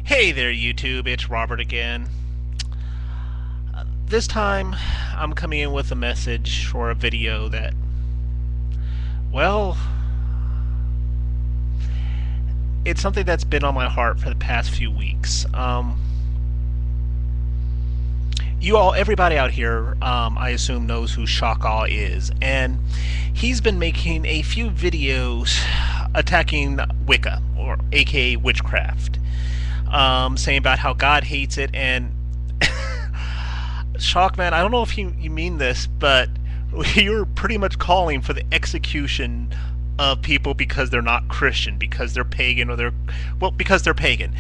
Hey there, YouTube. It's Robert again. This time, I'm coming in with a message or a video that, well, it's something that's been on my heart for the past few weeks. Everybody out here, I assume, knows who Shakaw is, and he's been making a few videos attacking Wicca, or aka witchcraft, saying about how God hates it. And Shockman, I don't know if you mean this, but you're pretty much calling for the execution of people because they're not Christian, because they're pagan, because they're pagan.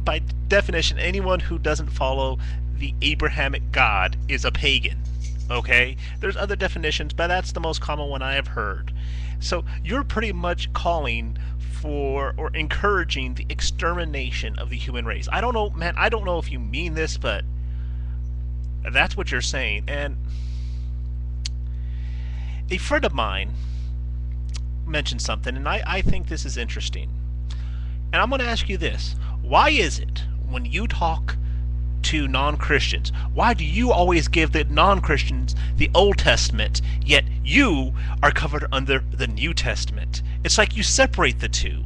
By definition, anyone who doesn't follow the Abrahamic God is a pagan. Okay? There's other definitions, but that's the most common one I have heard. So you're pretty much calling for or encouraging the extermination of the human race. I don't know, man, I don't know if you mean this, but that's what you're saying. And a friend of mine mentioned something, and I think this is interesting. And I'm going to ask you this. Why is it when you talk to non-Christians, why do you always give the non-Christians the Old Testament, yet you are covered under the New Testament? It's like you separate the two.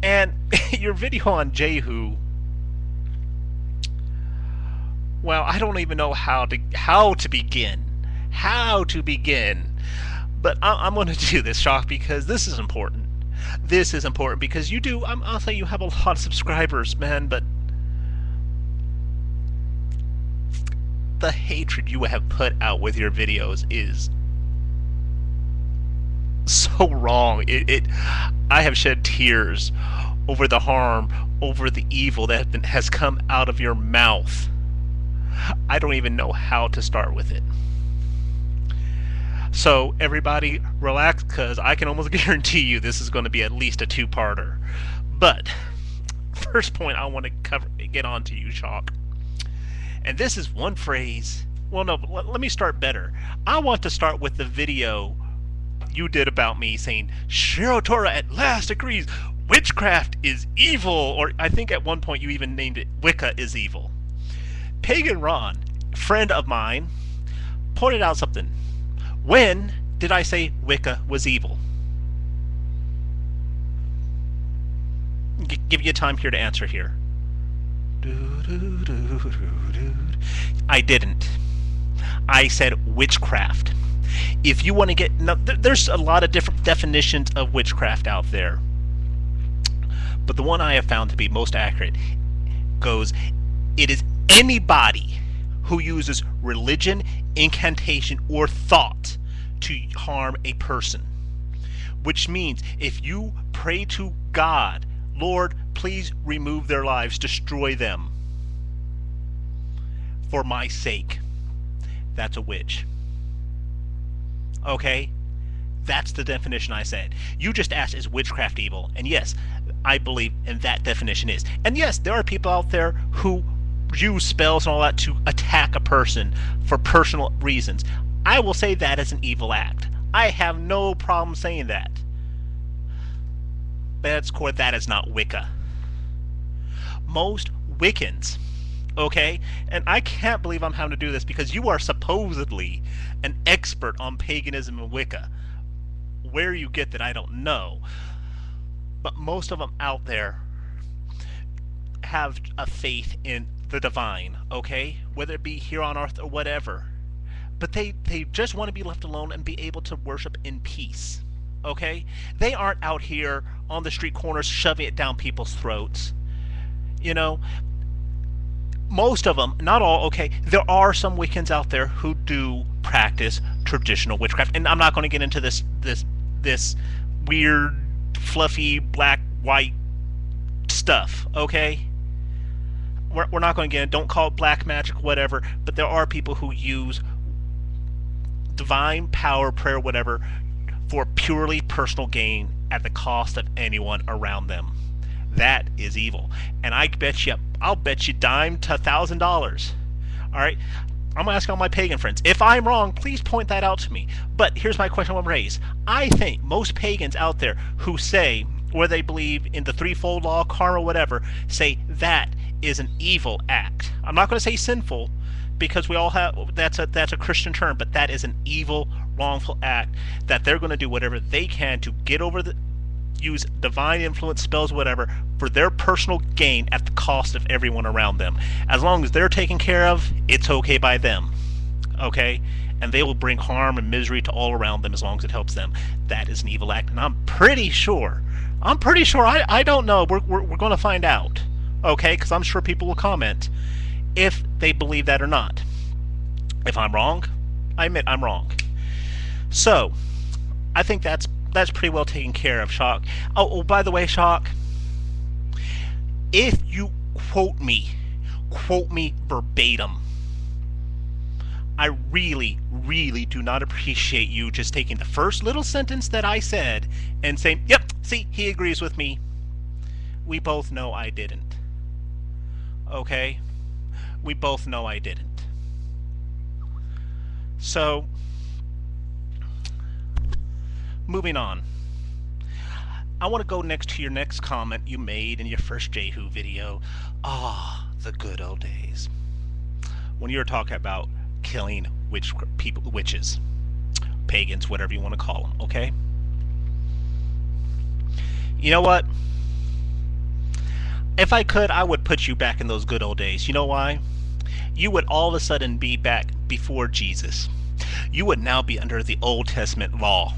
And your video on Jehu, well, I don't even know how to begin. How to begin. But I'm going to do this, Shock, because this is important. This is important because I'll say you have a lot of subscribers, man, but the hatred you have put out with your videos is so wrong. I have shed tears over the harm, over the evil that has come out of your mouth. I don't even know how to start with it. So everybody relax, because I can almost guarantee you this is going to be at least a two-parter. But first point I want to get on to you, Shock. And this is one phrase. Well, no, let me start better. I want to start with the video you did about me saying, Shiro Torah at last agrees witchcraft is evil. Or I think at one point you even named it Wicca is evil. Pagan Ron, friend of mine, pointed out something. When did I say Wicca was evil? Give you time here to answer here. I didn't. I said witchcraft. If you want to get... Now, there's a lot of different definitions of witchcraft out there. But the one I have found to be most accurate goes, it is anybody who uses religion, incantation, or thought to harm a person. Which means if you pray to God, Lord, please remove their lives, destroy them for my sake, that's a witch. Okay? That's the definition I said. You just asked, is witchcraft evil? And yes, I believe in that definition is. And yes, there are people out there who use spells and all that to attack a person for personal reasons. I will say that is an evil act. I have no problem saying that. But at its core, that is not Wicca. Most Wiccans, okay, and I can't believe I'm having to do this because you are supposedly an expert on paganism and Wicca. Where you get that, I don't know. But most of them out there have a faith in the divine, okay? Whether it be here on earth or whatever. But they just want to be left alone and be able to worship in peace, okay? They aren't out here on the street corners shoving it down people's throats. You know, most of them, not all, okay, there are some Wiccans out there who do practice traditional witchcraft. And I'm not going to get into this weird, fluffy, black, white stuff, okay? We're not going to get in. Don't call it black magic, whatever. But there are people who use divine power, prayer, whatever, for purely personal gain at the cost of anyone around them. That is evil. And I'll bet you dime to $1,000. All right? I'm going to ask all my pagan friends. If I'm wrong, please point that out to me. But here's my question I want to raise. I think most pagans out there who say or they believe in the threefold law, karma, whatever, say that is an evil act. I'm not going to say sinful, because we all have that's a Christian term, but that is an evil, wrongful act that they're going to do whatever they can to get over the use divine influence spells, whatever, for their personal gain at the cost of everyone around them. As long as they're taken care of, it's okay by them. Okay? And they will bring harm and misery to all around them as long as it helps them. That is an evil act, and I'm pretty sure, I don't know, we're going to find out. Okay? Because I'm sure people will comment if they believe that or not. If I'm wrong, I admit I'm wrong. So, I think that's pretty well taken care of, Shock. Oh, by the way, Shock, if you quote me verbatim, I really, really do not appreciate you just taking the first little sentence that I said and saying, yep, see, he agrees with me. We both know I didn't. Okay? We both know I didn't. So, moving on. I want to go next to your next comment you made in your first Jehu video. The good old days. When you were talking about killing witches, pagans, whatever you want to call them, okay? You know what? If I could, I would put you back in those good old days. You know why? You would all of a sudden be back before Jesus. You would now be under the Old Testament law.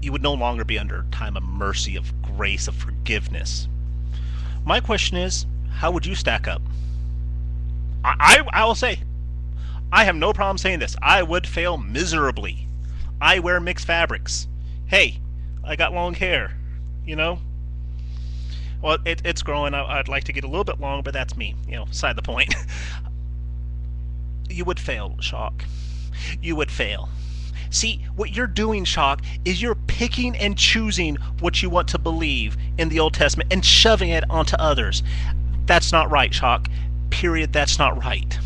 You would no longer be under time of mercy, of grace, of forgiveness. My question is, how would you stack up? I will say, I have no problem saying this. I would fail miserably. I wear mixed fabrics. Hey, I got long hair, you know? Well, it's growing. I'd like to get a little bit long, but that's me, beside the point. You would fail, Shock. You would fail. See, what you're doing, Shock, is you're picking and choosing what you want to believe in the Old Testament and shoving it onto others. That's not right, Shock. Period. That's not right.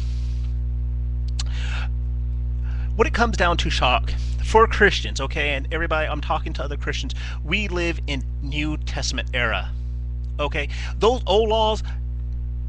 What it comes down to, Shock, for Christians, okay, and everybody, I'm talking to other Christians, we live in New Testament era, okay? Those old laws,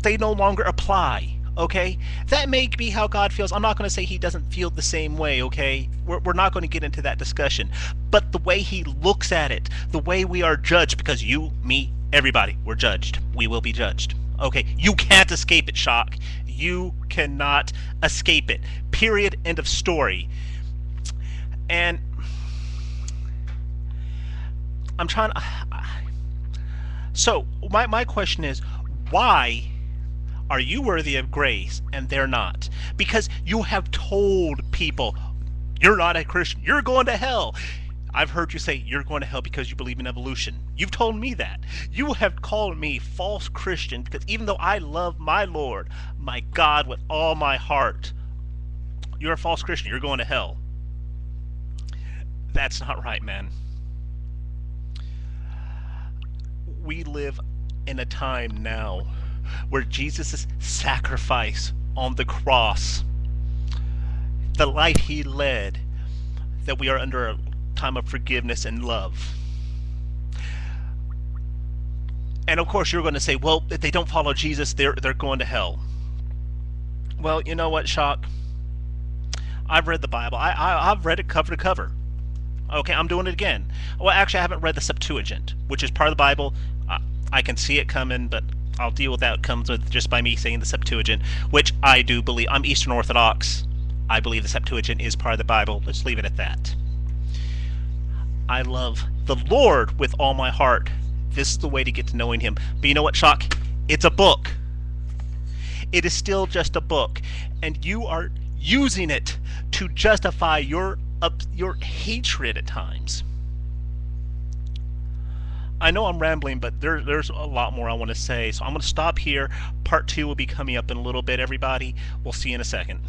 they no longer apply. Okay, that may be how God feels. I'm not going to say he doesn't feel the same way, okay? We're not going to get into that discussion. But the way he looks at it, the way we are judged, because you, me, everybody, we're judged. We will be judged. Okay, you can't escape it, Shock. You cannot escape it. Period. End of story. And I'm trying to... So, my question is, why are you worthy of grace and they're not? Because you have told people, you're not a Christian, you're going to hell. I've heard you say you're going to hell because you believe in evolution. You've told me that. You have called me false Christian because even though I love my Lord, my God, with all my heart, you're a false Christian, you're going to hell. That's not right, man. We live in a time now where Jesus' sacrifice on the cross, the life he led, that we are under a time of forgiveness and love. And of course you're going to say, well, if they don't follow Jesus, they're going to hell. Well, you know what, Shock? I've read the Bible. I've read it cover to cover. Okay, I'm doing it again. Well, actually, I haven't read the Septuagint, which is part of the Bible. I can see it coming, but I'll deal with that. It comes with just by me saying the Septuagint, which I do believe. I'm Eastern Orthodox. I believe the Septuagint is part of the Bible. Let's leave it at that. I love the Lord with all my heart. This is the way to get to knowing him. But you know what, Shock? It's a book. It is still just a book. And you are using it to justify your hatred at times. I know I'm rambling, but there's a lot more I want to say. So I'm going to stop here. Part 2 will be coming up in a little bit, everybody. We'll see you in a second.